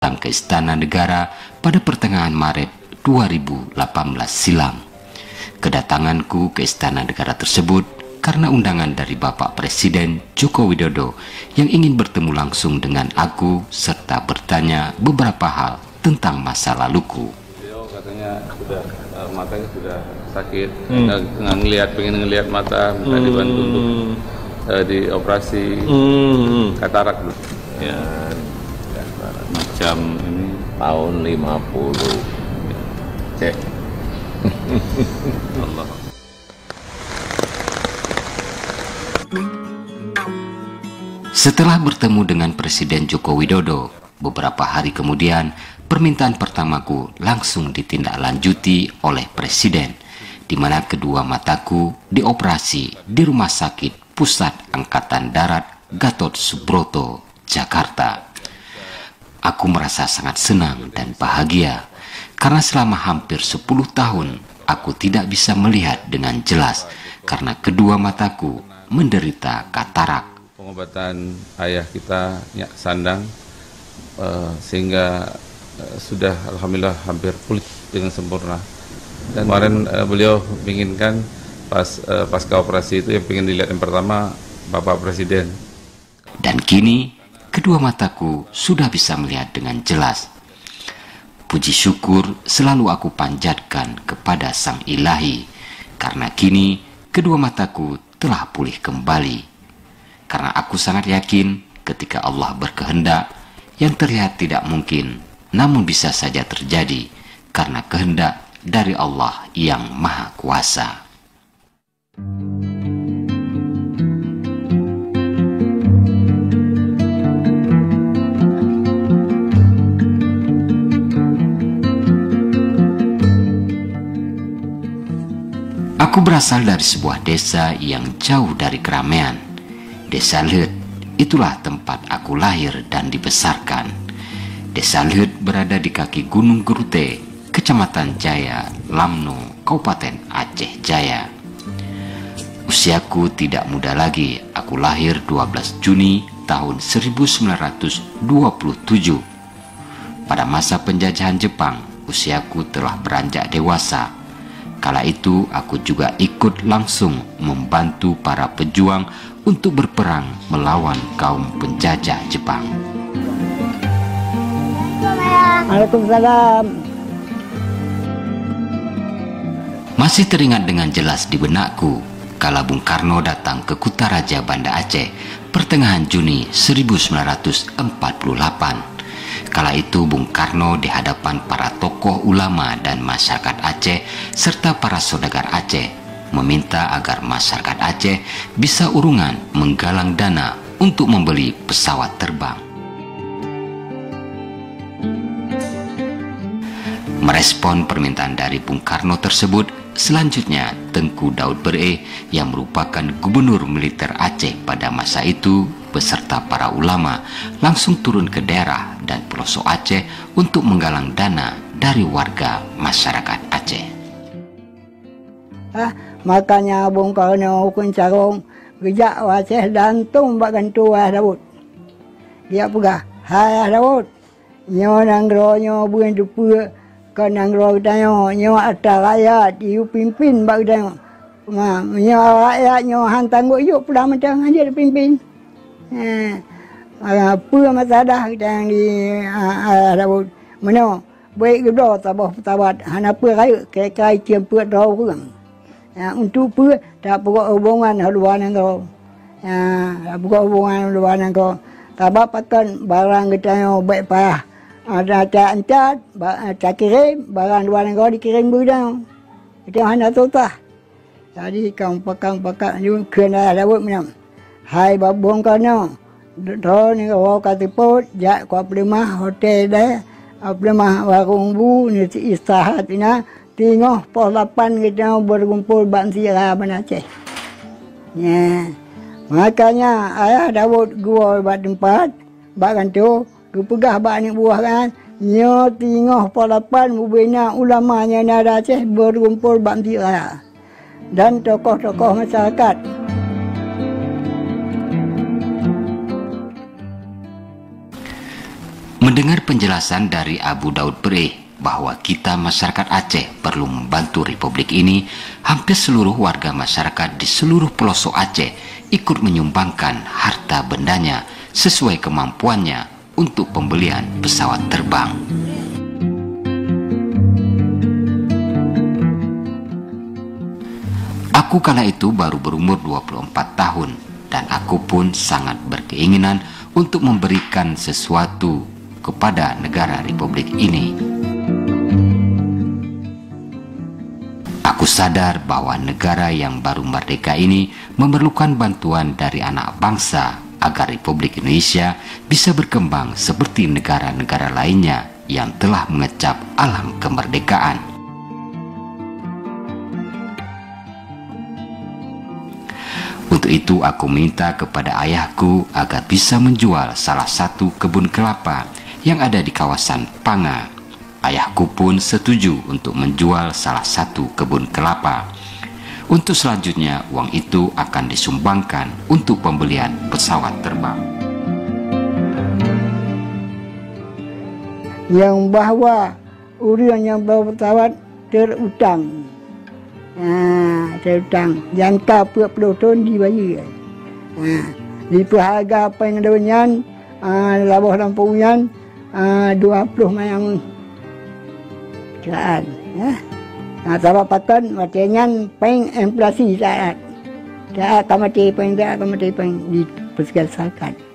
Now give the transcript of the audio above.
datang ke Istana Negara pada pertengahan Maret 2018 silam. Kedatanganku ke Istana Negara tersebut karena undangan dari Bapak Presiden Joko Widodo yang ingin bertemu langsung dengan aku serta bertanya beberapa hal tentang masa laluku. Beliau katanya sudah matanya sudah sakit, pengen ngelihat mata, minta dibantu untuk dioperasi katarak. Ya, Macam ini tahun 50. Cek. Allah. Setelah bertemu dengan Presiden Joko Widodo, beberapa hari kemudian permintaan pertamaku langsung ditindaklanjuti oleh Presiden, di mana kedua mataku dioperasi di Rumah Sakit Pusat Angkatan Darat Gatot Subroto, Jakarta. Aku merasa sangat senang dan bahagia karena selama hampir 10 tahun aku tidak bisa melihat dengan jelas karena kedua mataku menderita katarak. Pengobatan ayah kita Nyak Sandang sehingga sudah alhamdulillah hampir pulih dengan sempurna. Dan kemarin beliau menginginkan pasca operasi itu yang ingin dilihat yang pertama Bapak Presiden. Dan kini kedua mataku sudah bisa melihat dengan jelas. Puji syukur selalu aku panjatkan kepada Sang Ilahi karena kini kedua mataku telah pulih kembali. Karena aku sangat yakin ketika Allah berkehendak, yang terlihat tidak mungkin namun bisa saja terjadi karena kehendak dari Allah yang Maha Kuasa. Aku berasal dari sebuah desa yang jauh dari keramaian. Desa Lhet, itulah tempat aku lahir dan dibesarkan. Desa Lhet berada di kaki Gunung Gerute, Kecamatan Jaya, Lamno, Kabupaten Aceh Jaya. Usiaku tidak muda lagi, aku lahir 12 Juni tahun 1927. Pada masa penjajahan Jepang, usiaku telah beranjak dewasa. Kala itu aku juga ikut langsung membantu para pejuang untuk berperang melawan kaum penjajah Jepang. Waalaikumsalam. Masih teringat dengan jelas di benakku kala Bung Karno datang ke Kutaraja, Banda Aceh pertengahan Juni 1948. Kala itu Bung Karno di hadapan para tokoh ulama dan masyarakat Aceh serta para saudagar Aceh meminta agar masyarakat Aceh bisa urungan menggalang dana untuk membeli pesawat terbang. Merespon permintaan dari Bung Karno tersebut, selanjutnya Tengku Daud Bere yang merupakan gubernur militer Aceh pada masa itu beserta para ulama langsung turun ke daerah dan pelosok Aceh untuk menggalang dana dari warga masyarakat Aceh. Makanya Bung Karno kuncarong gejak Aceh dantung bak gantu Daud. Dia pegah, hai Daud, nyo nanggro nyo bukan dupa ke nanggro tanyo nyo atas rakyat you pimpin bak tanyo. Nyo rakyat nyo hantang go yuk pulang macam aja pimpin. Apa masalah yang di Daud mana baik gedo tabah tabat hana apa raya kai cium puat dah pun. Untuk apa tak buka hubungan haluan engkau. Tak buka hubungan haluan engkau. Tabak pakan barang kita yang baik parah. Ada ancat, kirim barang luar engkau dikirim budang. Kita hanya tutah. Jadi kaum pakang ni kena Daud menam. Hai babong Karno. Đó ni kau kata pot, jak kau pelemah hotel dah, pelemah warung bu ni istirahat ina, tengok pos 8 kita berkumpul bansi Banda Aceh. Ya, makanya ayah Daud gua buat tempat, bahkan tu, gua pegah bak ni buah kan, nyo tengok pos 8 mubina ulamanya Banda Aceh berkumpul bansi dan tokoh-tokoh masyarakat. Mendengar penjelasan dari Abu Daud Perih bahwa kita masyarakat Aceh perlu membantu Republik ini, hampir seluruh warga masyarakat di seluruh pelosok Aceh ikut menyumbangkan harta bendanya sesuai kemampuannya untuk pembelian pesawat terbang. Aku kala itu baru berumur 24 tahun dan aku pun sangat berkeinginan untuk memberikan sesuatu kepada negara Republik ini. Aku sadar bahwa negara yang baru merdeka ini memerlukan bantuan dari anak bangsa agar Republik Indonesia bisa berkembang seperti negara-negara lainnya yang telah mengecap alam kemerdekaan. Untuk itu aku minta kepada ayahku agar bisa menjual salah satu kebun kelapa yang ada di kawasan Panga. Ayahku pun setuju untuk menjual salah satu kebun kelapa. Untuk selanjutnya uang itu akan disumbangkan untuk pembelian pesawat terbang. Yang bahwa orang yang bawa pesawat terutang. Terutang. Jangka 40 tahun dibayar. Di perharga apa yang ada banyak, labah lampungan, 20 mayang saat. Sabab patut matengan peng inflasi saat. Saat kamati peng dipersegalsakan.